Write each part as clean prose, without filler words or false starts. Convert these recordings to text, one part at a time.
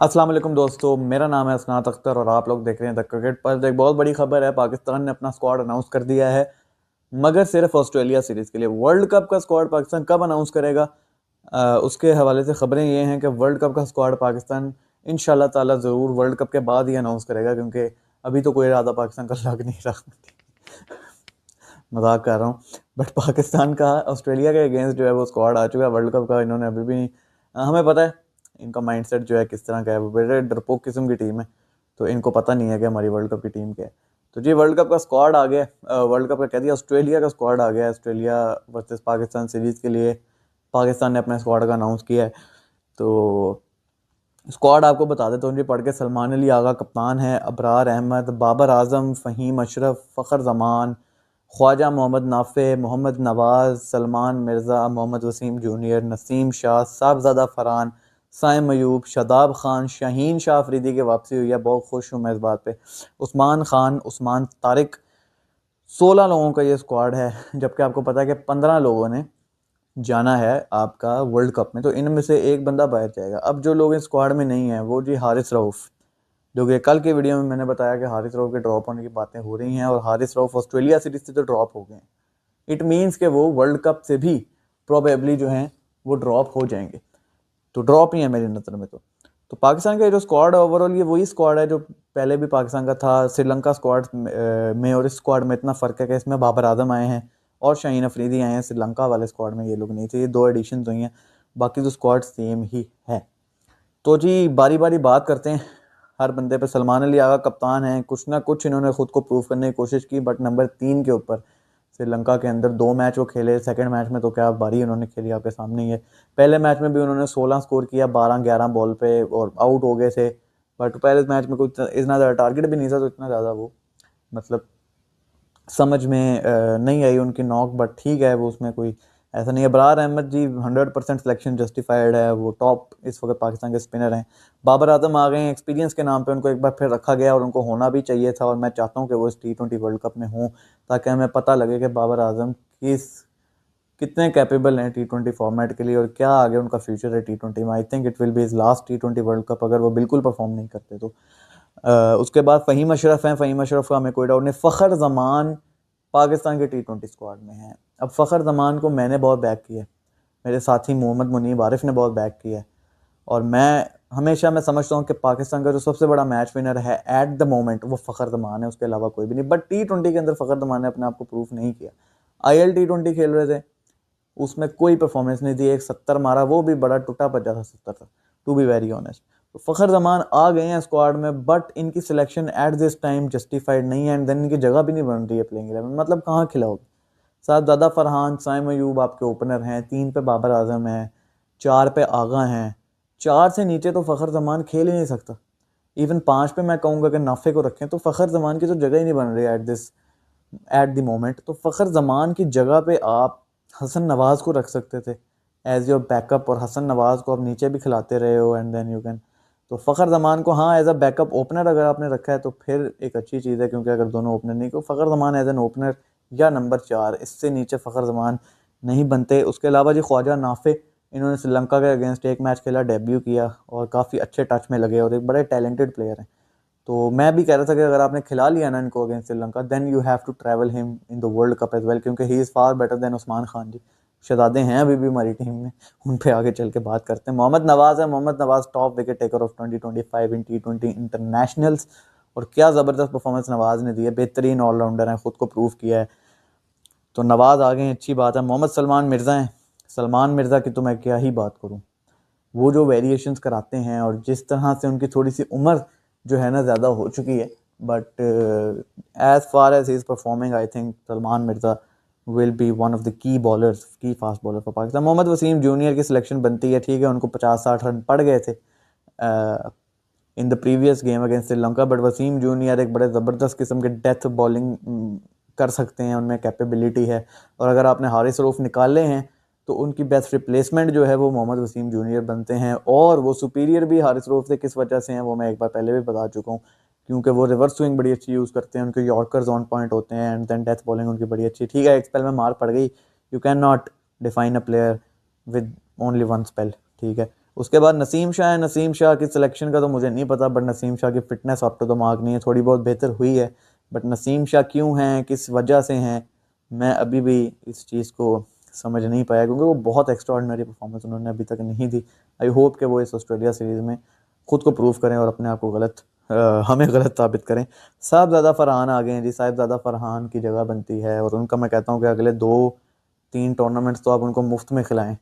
अस्सलाम वालेकुम दोस्तों, मेरा नाम है असनात अख्तर और आप लोग देख रहे हैं द क्रिकेट पर। एक बहुत बड़ी खबर है, पाकिस्तान ने अपना स्क्वाड अनाउंस कर दिया है, मगर सिर्फ ऑस्ट्रेलिया सीरीज के लिए। वर्ल्ड कप का स्क्वाड पाकिस्तान कब अनाउंस करेगा, उसके हवाले से खबरें ये हैं कि वर्ल्ड कप का स्क्वाड पाकिस्तान इंशाल्लाह ताला ज़रूर वर्ल्ड कप के बाद ही अनाउंस करेगा, क्योंकि अभी तो कोई इरादा पाकिस्तान का लग नहीं रहा। मजाक कर रहा हूँ, बट पाकिस्तान का ऑस्ट्रेलिया के अगेंस्ट जो है वो स्क्वाड आ चुका है वर्ल्ड कप का। इन्होंने अभी भी हमें पता है इनका माइंडसेट जो है किस तरह का है, वो बड़े डरपोक किस्म की टीम है, तो इनको पता नहीं है कि हमारी वर्ल्ड कप की टीम क्या है। तो जी वर्ल्ड कप का स्क्वाड आ गया, वर्ल्ड कप का कह दिया, ऑस्ट्रेलिया का स्क्वाड आ गया है ऑस्ट्रेलिया वर्सेस पाकिस्तान सीरीज के लिए। पाकिस्तान ने अपने स्क्वाड का अनाउंस किया है। तो स्क्वाड आपको बता देता हूँ जी पढ़ के। सलमान अली आगा कप्तान है, अबरार अहमद, बाबर आजम, फ़हीम अशरफ, फ़खर जमान, ख्वाजा मोहम्मद नाफे, मोहम्मद नवाज़, सलमान मिर्ज़ा, मोहम्मद वसीम जूनियर, नसीम शाह, साहबजादा फरहान, साइम अयूब, शादाब खान, शाहीन शाह अफरीदी की वापसी हुई है, बहुत खुश हूँ मैं इस बात पे। उस्मान खान, उस्मान तारिक, 16 लोगों का ये स्क्वाड है, जबकि आपको पता है कि 15 लोगों ने जाना है आपका वर्ल्ड कप में, तो इनमें से एक बंदा बाहर जाएगा। अब जो लोग इस स्क्वाड में नहीं हैं वो जी हारिस रऊफ, जो कि कल के वीडियो में मैंने बताया कि हारिस रऊफ के ड्रॉप होने की बातें हो रही हैं, और हारिस रऊफ ऑस्ट्रेलिया सीरीज से तो ड्रॉप हो गए हैं। इट मीन्स कि वो वर्ल्ड कप से भी प्रोबेबली जो हैं वो ड्रॉप हो जाएंगे, तो ड्रॉप ही है मेरी नज़र में। तो पाकिस्तान का जो स्क्वाड है ओवरऑल ये वही स्क्वाड है जो पहले भी पाकिस्तान का था। श्रीलंका स्क्वाड में और इस स्क्वाड में इतना फ़र्क है कि इसमें बाबर आजम आए हैं और शाहीन अफरीदी आए हैं। श्रीलंका वाले स्क्वाड में ये लोग नहीं थे, ये 2 एडिशन हुई हैं, बाकी जो स्क्वाड सेम ही है। तो जी बारी बारी बात करते हैं हर बंदे पे। सलमान अली आगा कप्तान है, कुछ ना कुछ इन्होंने खुद को प्रूव करने की कोशिश की, बट नंबर 3 के ऊपर श्रीलंका के अंदर 2 मैच वो खेले। सेकंड मैच में तो क्या बारी उन्होंने खेली आपके सामने ही है। पहले मैच में भी उन्होंने 16 स्कोर किया 12-11 बॉल पे और आउट हो गए थे, बट पहले मैच में कुछ इतना ज़्यादा टारगेट भी नहीं था, तो इतना ज़्यादा वो मतलब समझ में नहीं आई उनकी नॉक, बट ठीक है वो उसमें कोई ऐसा नहीं है। अबरार अहमद जी 100% सिलेक्शन जस्टिफाइड है, वो टॉप इस वक्त पाकिस्तान के स्पिनर हैं। बाबर आजम आ गए हैं, एक्सपीरियंस के नाम पे उनको एक बार फिर रखा गया और उनको होना भी चाहिए था, और मैं चाहता हूँ कि वो इस T20 वर्ल्ड कप में हों, ताकि हमें पता लगे कि बाबर आजम कितने कैपेबल हैं T20 फॉर्मेट के लिए और क्या आगे उनका फ्यूचर है T20 में। I think it will be is last T20 world cup अगर वो बिल्कुल परफॉर्म नहीं करते तो। उसके बाद फ़हीम अशरफ हैं, फ़हीम अशरफ का हमें कोई डाउट नहीं। फ़खर जमान पाकिस्तान के T20 स्क्वाड में हैं। अब फ़खर जमान को मैंने बहुत बैक किया है, मेरे साथी मोहम्मद मुनीब आरिफ ने बहुत बैक किया है, और मैं समझता हूँ कि पाकिस्तान का जो सबसे बड़ा मैच विनर है एट द मोमेंट वो फ़खर जमान है, उसके अलावा कोई भी नहीं। बट T20 के अंदर फ़खर जमान ने अपने आप को प्रूफ नहीं किया। IL T20 खेल रहे थे, उसमें कोई परफॉर्मेंस नहीं थी, एक 70 मारा, वो भी बड़ा टूटा भज्जा था 70 था, टू बी वेरी ऑनेस्ट। तो फ़खर जमान आ गए हैं स्क्वाड में, बट इनकी selection at this time justified नहीं है, एंड देन इनकी जगह भी नहीं बन रही है प्लेइंग 11। मतलब कहाँ खिलाओगे? साहबजादा फरहान, साइम अयूब आपके ओपनर हैं, 3 पे बाबर आजम है, 4 पे आगा हैं, 4 से नीचे तो फ़खर जमान खेल ही नहीं सकता। इवन 5 पे मैं कहूँगा कि नाफे को रखें, तो फ़खर जमान की तो जगह ही नहीं बन रही एट द मोमेंट। तो फ़खर जमान की जगह पे आप हसन नवाज़ को रख सकते थे एज योर बैकअप, और हसन नवाज़ को आप नीचे भी खिलाते रहे हो, एंड देन यू कैन। तो फ़खर जमान को हाँ एज अ बैकअप ओपनर अगर आपने रखा है तो फिर एक अच्छी चीज़ है, क्योंकि अगर दोनों ओपनर नहीं, तो Fakhar Zaman as an opener या नंबर 4, इससे नीचे फ़खर जमान नहीं बनते। उसके अलावा जी ख्वाजा नाफे, इन्होंने श्रीलंका के अगेंस्ट एक मैच खेला, डेब्यू किया और काफ़ी अच्छे टच में लगे, और एक बड़े टैलेंटेड प्लेयर हैं। तो मैं भी कह रहा था कि अगर आपने खिला लिया ना इनको against Sri Lanka, then you have to travel him in the world cup as well, क्योंकि he is far better than Usman Khan ji. शहजादे हैं अभी भी हमारी टीम में, उन पे आगे चल के बात करते हैं। मोहम्मद नवाज़ है, Mohammad Nawaz top wicket taker of 2025 in T20 internationals, और क्या ज़बरदस्त परफॉर्मेंस नवाज़ ने दी है, बेहतरीन ऑलराउंडर है, खुद को प्रूव किया है। तो नवाज़ आ गए हैं, अच्छी बात है। मोहम्मद सलमान मिर्ज़ा हैं, सलमान मिर्ज़ा की तो मैं क्या ही बात करूँ, वो जो वेरिएशंस कराते हैं और जिस तरह से उनकी थोड़ी सी उम्र जो है ना ज़्यादा हो चुकी है, but as far as he is performing I think Salman Mirza will be one of the key bowlers, key fast bowler for Pakistan. Mohammad Wasim junior की सिलेक्शन बनती है, ठीक है, उनको 50-60 रन पड़ गए थे in the previous game against Sri Lanka, but Wasim junior एक बड़े ज़बरदस्त किस्म के डेथ बॉलिंग कर सकते हैं, उनमें कैपेबिलिटी है, और अगर आपने हारिस रऊफ निकाले हैं तो उनकी बेस्ट रिप्लेसमेंट जो है वो मोहम्मद वसीम जूनियर बनते हैं, और वो सुपीरियर भी हारिस रऊफ से किस वजह से हैं वो मैं एक बार पहले भी बता चुका हूँ, क्योंकि वो रिवर्स स्विंग बड़ी अच्छी यूज़ करते हैं, उनके यॉर्कर्स ऑन पॉइंट होते हैं, एंड देन डेथ बॉलिंग उनकी बड़ी अच्छी। ठीक है, एक स्पेल में मार पड़ गई, you can not define a player with only one spell, ठीक है, उसके बाद नसीम शाह है। नसीम शाह की सिलेक्शन का तो मुझे नहीं पता, बट नसीम शाह की fitness up to the mark नहीं है, थोड़ी बहुत बेहतर हुई है, बट नसीम शाह क्यों हैं, किस वजह से हैं, मैं अभी भी इस चीज़ को समझ नहीं पाया, क्योंकि वो बहुत एक्स्ट्राऑर्डिनरी परफॉर्मेंस उन्होंने अभी तक नहीं दी। आई होप कि वो इस ऑस्ट्रेलिया सीरीज़ में खुद को प्रूव करें और अपने आप को हमें गलत साबित करें। साहिबजादा फरहान आ गए हैं जी। साहिबजादा फरहान की जगह बनती है, और उनका मैं कहता हूँ कि अगले 2-3 टूर्नामेंट्स तो आप उनको मुफ्त में खिलाएं,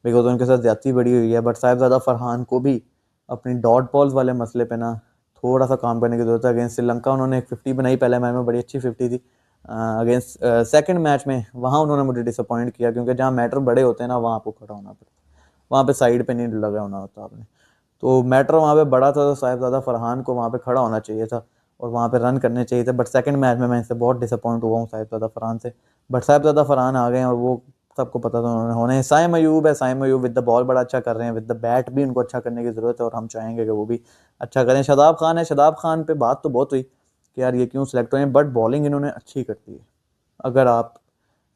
बिकॉज उनके साथ ज़्यादती बड़ी हुई है। बट साहिबजादा फरहान को भी अपनी डॉट बॉल्स वाले मसले पे ना थोड़ा सा काम करने की जरूरत है। अगेंस्ट श्रीलंका उन्होंने एक 50 बनाई पहले मैच में, बड़ी अच्छी 50 थी। अगेंस्ट सेकंड मैच में वहाँ उन्होंने मुझे डिसअपॉइंट किया, क्योंकि जहाँ मैटर बड़े होते हैं ना वहाँ आपको खड़ा होना पड़ता है, वहाँ पे साइड पे नहीं लगा होना होता आपने। तो मैटर वहाँ पे बड़ा था, तो साहिबजादा फरहान को वहाँ पे खड़ा होना चाहिए था और वहाँ पे रन करने चाहिए थे। बट सेकंड मैच में मैं इससे बहुत डिसअपॉइंट हुआ हूँ साहिबजादा फरहान से। बट साहिबजादा फरहान आ गए हैं और वो सबको पता था उन्होंने होने। साइम अयूब है, Saim Ayub with the ball बड़ा अच्छा कर रहे हैं, विद द बैट भी उनको अच्छा करने की ज़रूरत है, और हम चाहेंगे कि वो भी अच्छा करें। शादाब खान है, शादाब खान पे बात तो बहुत हुई कि यार ये क्यों सिलेक्ट हुए, बट बॉलिंग इन्होंने अच्छी कर दी है। अगर आप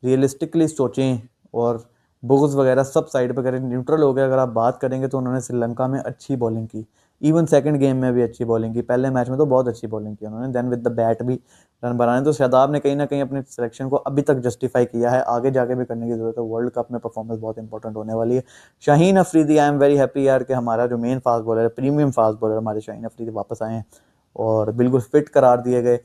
रियलिस्टिकली सोचें और बुग्स वगैरह सब साइड पे करें, न्यूट्रल हो गया, अगर आप बात करेंगे तो उन्होंने श्रीलंका में अच्छी बॉलिंग की, इवन सेकंड गेम में भी अच्छी बॉलिंग की, पहले मैच में तो बहुत अच्छी बॉलिंग की उन्होंने, देन विद द बैट भी रन बनाने। तो शादाब ने कहीं ना कहीं अपने सिलेक्शन को अभी तक जस्टिफाई किया है, आगे जाके भी करने की जरूरत है। वर्ल्ड कप में परफॉर्मेंस बहुत इंपॉर्टेंट होने वाली है। Shaheen Afridi, I am very happy यार कि हमारा जो मेन फास्ट बॉलर है, प्रीमियम फास्ट बॉलर हमारे शाहीन अफरीदी वापस आए हैं और बिल्कुल फिट करार दिए गए,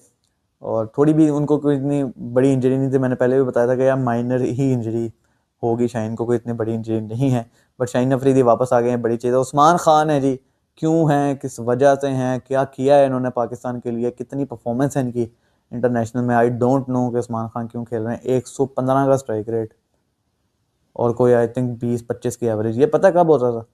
और थोड़ी भी उनको कोई इतनी बड़ी इंजरी नहीं थी। मैंने पहले भी बताया था कि यार माइनर ही इंजरी होगी, शाहीन को कोई इतनी बड़ी इंजरी नहीं है, बट शाहीन अफरीदी वापस आ गए हैं, बड़ी चीज़ है। उस्मान खान है जी, क्यों हैं, किस वजह से हैं, क्या किया है इन्होंने पाकिस्तान के लिए, कितनी परफॉर्मेंस है इनकी इंटरनेशनल में, आई डोंट नो कि उस्मान खान क्यों खेल रहे हैं। 115 का स्ट्राइक रेट और कोई आई थिंक 20-25 की एवरेज, ये पता कब होता था?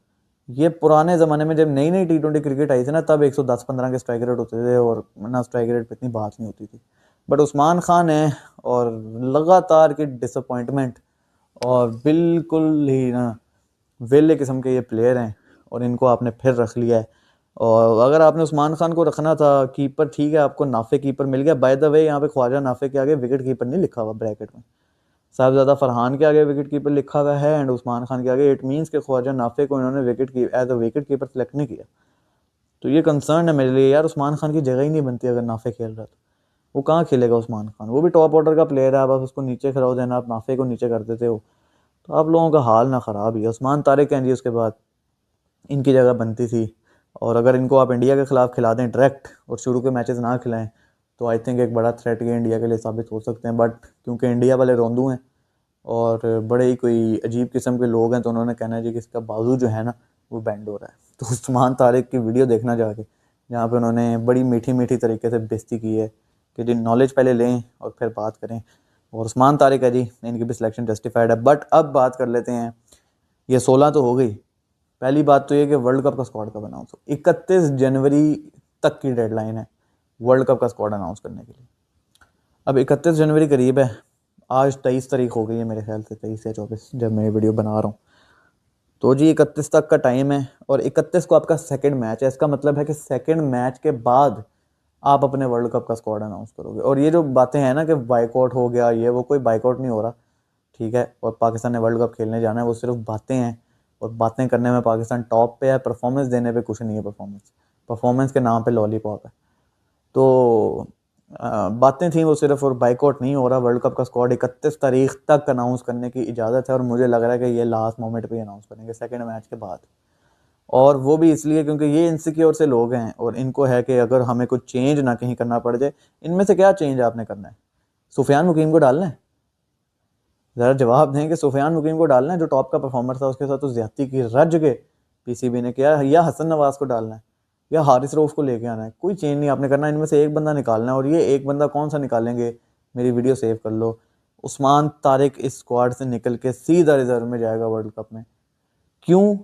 ये पुराने ज़माने में जब नई नई T20 क्रिकेट आई थी ना, तब 110-15 के स्ट्राइक रेट होते थे, और ना स्ट्राइक रेट पे इतनी बात नहीं होती थी। बट उस्मान खान है और लगातार की डिसअपॉइंटमेंट, और बिल्कुल ही ना वेले किस्म के ये प्लेयर हैं, और इनको आपने फिर रख लिया है। और अगर आपने उस्मान खान को रखना था कीपर, ठीक है, आपको नाफे कीपर मिल गया। बाय द वे यहाँ पे ख्वाजा नाफे के आगे विकेट कीपर नहीं लिखा हुआ ब्रैकेट में, साहिबजादा फरहान के आगे विकेट कीपर लिखा हुआ है एंड उस्मान खान के आगे। इट मीन्स के ख्वाजा नाफे को इन्होंने विकेट की as a wicket keeper select नहीं किया। तो ये कंसर्न है मेरे लिए यार, उस्मान खान की जगह ही नहीं बनती अगर नाफे खेल रहा, तो वो कहाँ खेलेगा उस्मान खान? वो भी टॉप ऑर्डर का प्लेयर है, आप उसको नीचे खड़ा हो देना, आप नाफे को नीचे कर देते हो, तो आप लोगों का हाल ना ख़राब ही है। उस्मान तारिक हैं जी उसके बाद, इनकी जगह बनती थी, और अगर इनको आप इंडिया के खिलाफ खिला दें डायरेक्ट और शुरू के मैचेस ना खिलाएं, तो आई थिंक एक बड़ा थ्रेट ये इंडिया के लिए साबित हो सकते हैं। बट क्योंकि इंडिया वाले रोंदू हैं और बड़े ही कोई अजीब किस्म के लोग हैं, तो उन्होंने कहना है जी कि इसका बाजू जो है ना वो बैंड हो रहा है। तो उस्मान तारिक की वीडियो देखना जाके, जहाँ पे उन्होंने बड़ी मीठी मीठी तरीके से बेइज्जती की है कि जी नॉलेज पहले लें और फिर बात करें। और उस्मान तारिक है जी, इनकी भी सिलेक्शन जस्टिफाइड है। बट अब बात कर लेते हैं, ये 16 तो हो गई। पहली बात तो ये कि वर्ल्ड कप का स्क्वाड कब अनाउंस हो। 31 जनवरी तक की डेडलाइन है वर्ल्ड कप का स्क्वाड अनाउंस करने के लिए। अब 31 जनवरी करीब है, आज 23 तारीख हो गई है मेरे ख्याल से, 23 या 24 जब मैं ये वीडियो बना रहा हूँ। तो जी 31 तक का टाइम है, और 31 को आपका सेकंड मैच है। इसका मतलब है कि सेकंड मैच के बाद आप अपने वर्ल्ड कप का स्क्वाड अनाउंस करोगे। और ये जो बातें हैं ना कि बाइकआउट हो गया, ये वो, कोई बाइकआउट नहीं हो रहा, ठीक है। और पाकिस्तान ने वर्ल्ड कप खेलने जाना है, वो सिर्फ बातें हैं, और बातें करने में पाकिस्तान टॉप पे है, परफॉर्मेंस देने पे कुछ नहीं है। परफॉर्मेंस परफॉर्मेंस के नाम पे लॉलीपॉप है। तो बातें थी वो सिर्फ, और बाइकआउट नहीं हो रहा। वर्ल्ड कप का स्क्वाड 31 तारीख तक अनाउंस करने की इजाज़त है, और मुझे लग रहा है कि ये लास्ट मोमेंट पे अनाउंस करेंगे सेकंड मैच के बाद। और वो भी इसलिए क्योंकि ये इनसिक्योर से लोग हैं, और इनको है कि अगर हमें कुछ चेंज ना कहीं करना पड़ जाए। इनमें से क्या चेंज आपने करना है? सुफियान मुकीम को डालना है? ज़रा जवाब दें कि सुफियान मुकीम को डालना है, जो टॉप का परफॉर्मर था, उसके साथ तो ज्यादती की रज के पीसीबी ने किया, या हसन नवाज को डालना है, या हारिस रऊफ को लेके आना है? कोई चेंज नहीं आपने करना, इनमें से एक बंदा निकालना है। और ये एक बंदा कौन सा निकालेंगे, मेरी वीडियो सेव कर लो। उस्मान तारिक इस स्क्वाड से निकल के सीधा रिजर्व में जाएगा वर्ल्ड कप में। क्यों?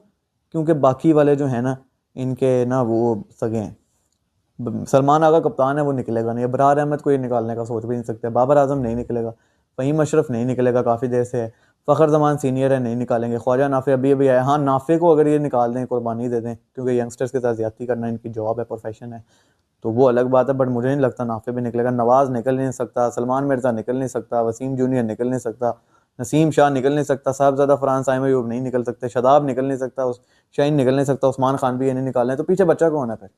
क्योंकि बाकी वाले जो है ना, इनके ना वो सगे हैं। सलमान आगा कप्तान है, वो निकलेगा नहीं। अबरार अहमद को ये निकालने का सोच भी नहीं सकते। बाबर आजम नहीं निकलेगा, फ़हीम अशरफ नहीं निकलेगा, काफ़ी देर से है। फ़खर जमान सीनियर है, नहीं निकालेंगे। ख्वाजा नाफे अभी अभी आए, हाँ नाफे को अगर ये निकाल दें, कुर्बानी दे दें, क्योंकि यंगस्टर्स के साथ ज़्यादती करना इनकी जॉब है, प्रोफेशन है, तो वो अलग बात है। बट मुझे नहीं लगता नाफे भी निकलेगा। नवाज़ निकल नहीं सकता, सलमान मिर्ज़ा निकल नहीं सकता, वसीम जूनियर निकल नहीं सकता, नसीम शाह निकल नहीं सकता, साहबजादा फरहान साइम अयूब नहीं निकल सकते, शादाब निकल नहीं सकता, उस शाहीन निकल नहीं सकता, उस्मान खान भी ये नहीं निकालना है, तो पीछे बच्चा कौन है फिर?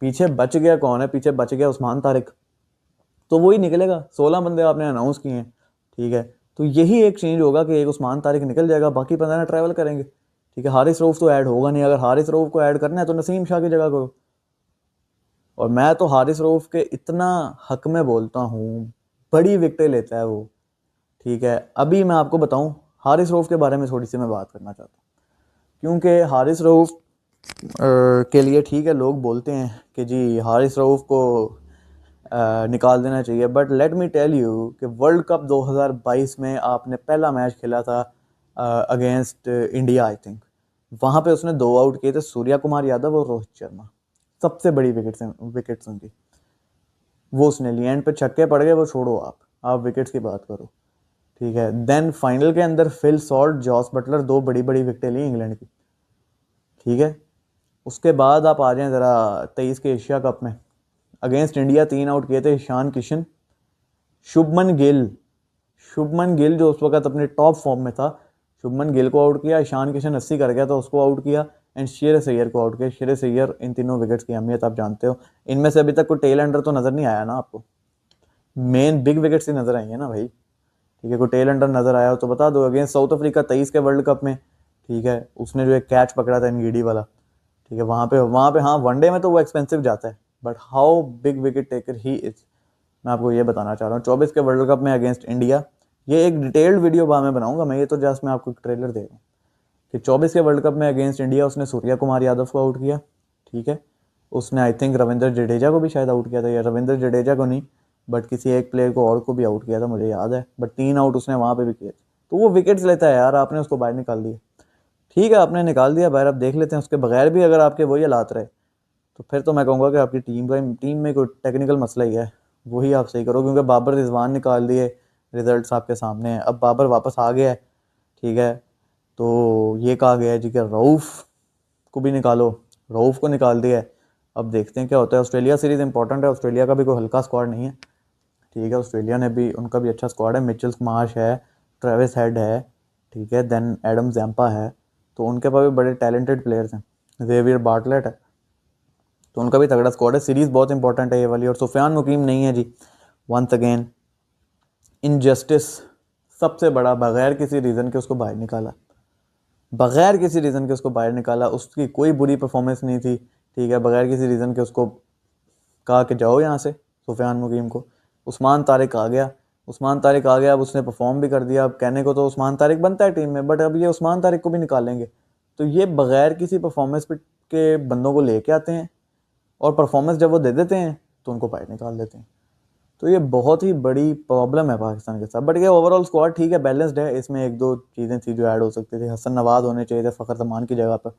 पीछे बच गया कौन है? पीछे बच गया उस्मान तारिक, तो वही निकलेगा। 16 बंदे आपने अनाउंस किए हैं, ठीक है, तो यही एक चेंज होगा कि एक उस्मान तारिक निकल जाएगा, बाकी 15 ट्रैवल करेंगे, ठीक है। हारिस रऊफ तो ऐड होगा नहीं, अगर हारिस रऊफ को ऐड करना है तो नसीम शाह की जगह करो। और मैं तो हारिस रऊफ के इतना हक में बोलता हूँ, बड़ी विकेटें लेता है वो, ठीक है। अभी मैं आपको बताऊं, हारिस रऊफ के बारे में थोड़ी सी मैं बात करना चाहता हूँ, क्योंकि हारिस रऊफ के लिए, ठीक है, लोग बोलते हैं कि जी हारिस रऊफ को निकाल देना चाहिए, but let me tell you कि वर्ल्ड कप 2022 में आपने पहला मैच खेला था अगेंस्ट इंडिया, आई थिंक, वहाँ पे उसने 2 आउट किए थे, सूर्या कुमार यादव और रोहित शर्मा, सबसे बड़ी विकेट्स उनकी, वो उसने लिए। एंड पे छक्के पड़ गए, वो छोड़ो, आप विकेट्स की बात करो, ठीक है। देन फाइनल के अंदर फिल सॉल्ट, जॉस बटलर, 2 बड़ी बड़ी विकेटें ली इंग्लैंड की, ठीक है। उसके बाद आप आ जाएं ज़रा 23 के एशिया कप में, अगेंस्ट इंडिया 3 आउट किए थे ईशान किशन, शुभमन गिल, शुभमन गिल जो उस वक्त अपने टॉप फॉर्म में था, शुभमन गिल को आउट किया, ईशान किशन 80 कर गया तो उसको आउट किया, एंड शेर सैयर को आउट किया। शेर सैयर, इन तीनों विकेट्स की अहमियत आप जानते हो। इनमें से अभी तक कोई टेल एंडर तो नज़र नहीं आया ना आपको, मेन बिग विकेट्स ही नज़र आई है ना भाई, ठीक है। कोई टेल एंडर नज़र आया हो तो बता दो। अगेंस्ट साउथ अफ्रीका 23 के वर्ल्ड कप में, ठीक है, उसने जो एक कैच पकड़ा था एनगीडी वाला, ठीक है, वहाँ पे हाँ, वनडे में तो वो एक्सपेंसिव जाता है, but how big wicket taker he is, मैं आपको ये बताना चाह रहा हूँ। 24 के वर्ल्ड कप में अगेंस्ट इंडिया, ये एक डिटेल्ड वीडियो बाद में बनाऊंगा मैं, ये तो जस्ट मैं आपको ट्रेलर दे रहा हूँ कि 24 के वर्ल्ड कप में अगेंस्ट इंडिया उसने सूर्या कुमार यादव को आउट किया, ठीक है। उसने आई थिंक रविंद्र जडेजा को भी शायद आउट किया था, या रविंद्र जडेजा को नहीं, बट किसी एक प्लेयर को और को भी आउट किया था, मुझे याद है, बट 3 आउट उसने वहाँ पे भी किए। तो वो विकेट्स लेता है यार, आपने उसको बाहर निकाल दिया, ठीक है, आपने निकाल दिया बाहर, अब देख लेते हैं उसके बगैर भी अगर आपके वही हालात रहे तो फिर तो मैं कहूँगा कि आपकी टीम में कोई टेक्निकल मसला ही है, वही आप सही करो। क्योंकि बाबर रिजवान निकाल दिए, रिजल्ट्स आपके सामने हैं, अब बाबर वापस आ गया है, ठीक है, तो ये कहा गया है जी कि रऊफ को भी निकालो, रऊफ को निकाल दिया है। अब देखते हैं क्या होता है। ऑस्ट्रेलिया सीरीज़ इंपॉर्टेंट है, ऑस्ट्रेलिया का भी कोई हल्का स्क्वाड नहीं है, ठीक है। ऑस्ट्रेलिया ने भी, उनका भी अच्छा स्क्वाड है, मिचेल मार्श है, ट्रेविस हेड है, ठीक है, देन एडम जैम्पा है, तो उनके पास भी बड़े टैलेंटेड प्लेयर्स हैं, जेवियर बार्टलेट है, तो उनका भी तगड़ा स्क्वाड है। सीरीज़ बहुत इंपॉर्टेंट है ये वाली, और सुफियान मुकीम नहीं है जी, वंस अगेन इनजस्टिस सबसे बड़ा, बगैर किसी रीज़न के उसको बाहर निकाला, बगैर किसी रीज़न के उसको बाहर निकाला, उसकी कोई बुरी परफॉर्मेंस नहीं थी, ठीक है, बगैर किसी रीज़न के उसको कहा कि जाओ यहाँ से सुफियान मुकीम को। उस्मान तारिक आ गया, उस्मान तारिक आ गया, अब उसने परफॉर्म भी कर दिया। अब कहने को तो उस्मान तारिक बनता है टीम में, बट अब ये उस्मान तारिक को भी निकालेंगे, तो ये बगैर किसी परफॉर्मेंस के बंदों को लेके आते हैं, और परफॉर्मेंस जब वो दे देते हैं तो उनको बाहर निकाल देते हैं। तो ये बहुत ही बड़ी प्रॉब्लम है पाकिस्तान के साथ। बट ये ओवरऑल स्क्वाड ठीक है, बैलेंस्ड है, इसमें 1-2 चीज़ें थी जो ऐड हो सकती थी। हसन नवाज होने चाहिए थे फ़खर जमान की जगह पर,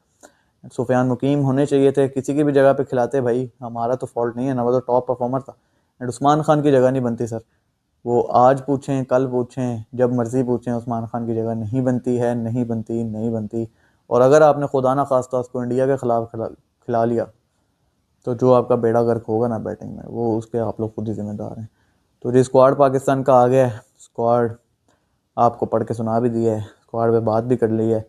सुफियान मुकीम होने चाहिए थे, किसी की भी जगह पे खिलाते भाई, हमारा तो फॉल्ट नहीं है ना, वो तो टॉप परफॉर्मर था। एंड उस्मान खान की जगह नहीं बनती सर, वो आज पूछें कल पूछें जब मर्जी पूछें, उस्मान खान की जगह नहीं बनती है, नहीं बनती, नहीं बनती। और अगर आपने खुदा ना खास्ता उसको इंडिया के खिलाफ खिला लिया तो जो आपका बेड़ा गर्क होगा ना बैटिंग में, वो उसके आप लोग खुद ही जिम्मेदार हैं। तो जी स्क्वाड पाकिस्तान का आ गया है, स्क्वाड आपको पढ़ के सुना भी दिया है, स्क्वाड पे बात भी कर ली है।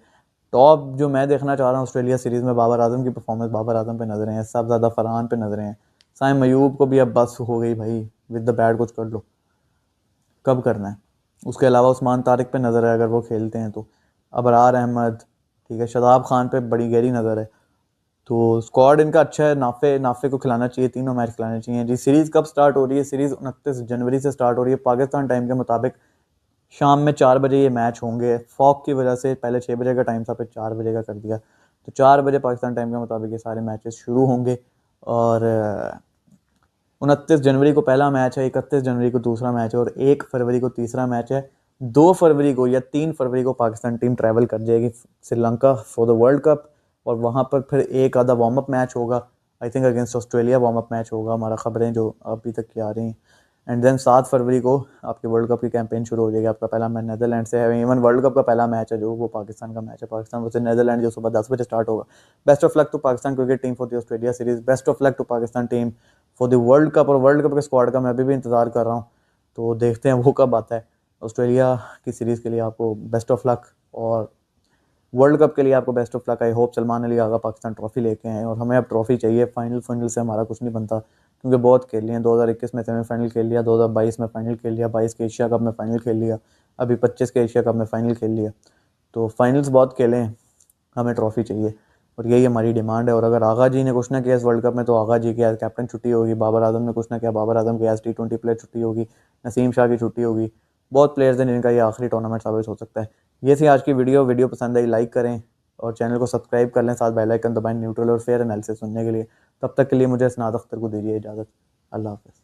टॉप जो मैं देखना चाह रहा हूँ ऑस्ट्रेलिया सीरीज़ में, बाबर आजम की परफॉर्मेंस, बाबर आजम पे नजरें हैं, साहबजादा फरहान पे नजरें हैं, साइम अयूब को भी अब बस हो गई भाई, विद द बैट कुछ कर लो, कब करना है। उसके अलावा उस्मान तारिक पे नज़र है अगर वो खेलते हैं तो, अबरार अहमद, ठीक है, शादाब खान पे बड़ी गहरी नज़र है। तो स्क्वाड इनका अच्छा है, नाफे को खिलाना चाहिए, 3 मैच खिलाने चाहिए जी। सीरीज़ कब स्टार्ट हो रही है? सीरीज़ 29 जनवरी से स्टार्ट हो रही है पाकिस्तान टाइम के मुताबिक, शाम में 4 बजे ये मैच होंगे। फॉग की वजह से पहले 6 बजे का टाइम था, फिर 4 बजे का कर दिया, तो 4 बजे पाकिस्तान टाइम के मुताबिक ये सारे मैचेस शुरू होंगे। और 29 जनवरी को पहला मैच है, 31 जनवरी को दूसरा मैच है, और 1 फरवरी को तीसरा मैच है। 2 फरवरी को या 3 फरवरी को पाकिस्तान टीम ट्रैवल कर जाएगी Sri Lanka for the world cup, और वहाँ पर फिर एक आधा वार्म अप मैच होगा, I think against Australia warm up match होगा, हमारा खबरें जो अभी तक की आ रही हैं। एंड देन 7 फरवरी को आपके वर्ल्ड कप की कैंपेन शुरू हो जाएगी। आपका पहला मैच नेदरलैंड से है, इवन वर्ल्ड कप का पहला मैच है जो वो पाकिस्तान का मैच है, पाकिस्तान वर्सेस नेदरलैंड, जो सुबह 10 बजे स्टार्ट होगा। Best of luck to Pakistan cricket team for the Australia series, best of luck to Pakistan team for the world cup. और वर्ल्ड कप के स्क्वाड का मैं अभी भी इंतजार कर रहा हूँ, तो देखते हैं वो कब आता है। ऑस्ट्रेलिया की सीरीज़ के लिए आपको बेस्ट ऑफ लक, और वर्ल्ड कप के लिए आपको best of luck. I hope Salman Ali Agha Pakistan trophy लेके आए, और हमें अब ट्रॉफी चाहिए। फाइनल से हमारा कुछ नहीं बनता, क्योंकि बहुत खेल लिए हैं। 2021 में सेमीफाइनल खेल लिया, 2022 में फाइनल खेल लिया, 22 के एशिया कप में फाइनल खेल लिया, अभी 25 के एशिया कप में फाइनल खेल लिया। तो फाइनल्स बहुत खेले हैं, हमें ट्रॉफी चाहिए और यही हमारी डिमांड है। और अगर आगा जी ने कुछ ना किया इस वर्ल्ड कप में, तो आगा जी की एज कैप्टन छुट्टी होगी। बाबर आजम ने कुछ ना किया, बाबर आजम की एज T20 प्लेयर छुट्टी होगी। नसीम शाह की छुट्टी होगी। बहुत प्लेयर्स हैं जिनका ये आखिरी टूर्नामेंट साबित हो सकता है। ये थी आज की वीडियो पसंद आई लाइक करें और चैनल को सब्सक्राइब कर लें, साथ बेल आइकन दबाएं न्यूट्रल और फेयर एनालिसिस सुनने के लिए। तब तक के लिए मुझे इसनात अख्तर को दीजिए इजाज़त। अल्लाह हाफ़िज़।